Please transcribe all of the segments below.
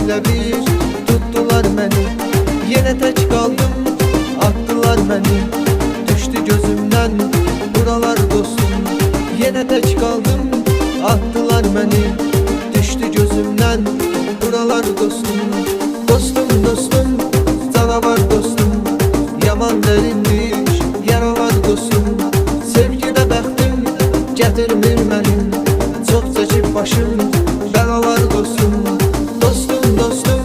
ilə bir tutdular məni. Yenə tək qaldım, atdılar məni. Düşdü gözümdən buralar dostum. Yenə tək qaldım, atdılar məni. Düşdü gözümdən buralar dostum. Dostum, dostum, canavar dostum. Yaman dərinmiş yaralar dostum. Sevgidə bəxtim gətirmir mənim. Çox çəkib başım bəlalar dostum. Dostum, dostum,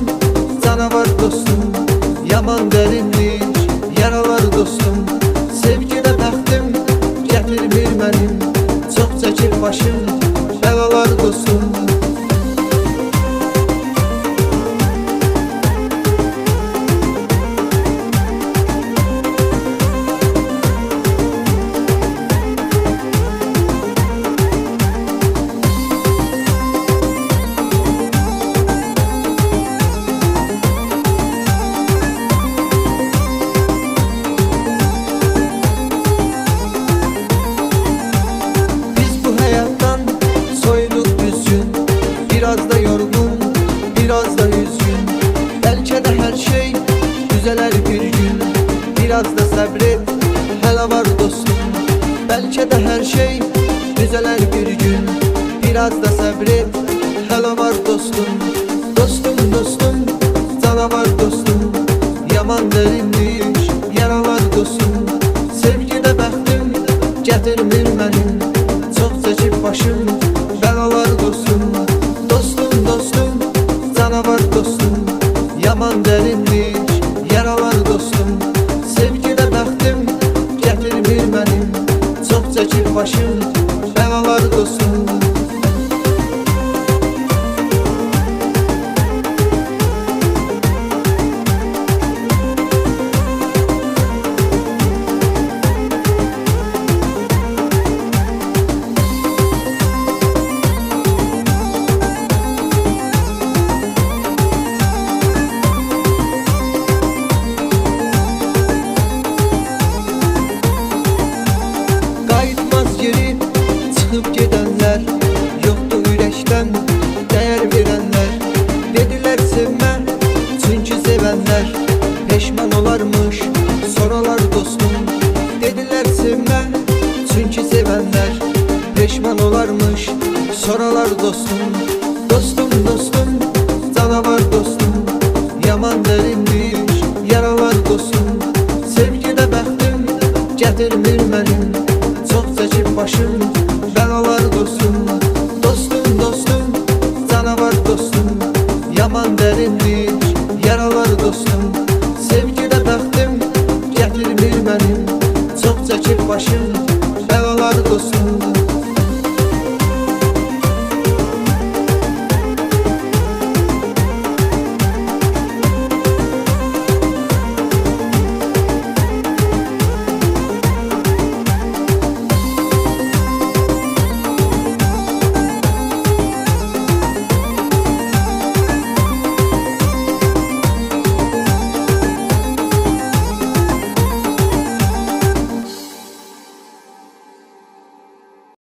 canavar dostum. Yaman dərinmiş yaralar dostum. Sevgidə bəxtim gətirmir mənim. Çox çəkib başım bəlalar dostum. Biraz da yorgun, biraz da üzgün. Belki de her şey düzeler bir gün. Biraz da sabret, hele var dostum. Belki de her şey düzeler bir gün. Biraz da sabret, hele var dostum. Dostum, dostum, canavar dostum. Yaman derinmiş yaralar dostum. Sevgide bəxtim gətirmir mənim. Çox çəkib başım bəlalar dostum. Canavar dostum, yaman dərinmiş yaralar dostum. Sevgidə bəxtim gətirmir mənim. Çox çəkib başım bəlalar dostum. Çıxıb gedənlər, yoxdur ürəkdən dəyər verənlər. Dedilər sevmə, çünki sevənlər peşman olarmış, soralar dostum. Dedilər sevmə, çünki sevənlər peşman olarmış, soralar dostum. Dostum, dostum,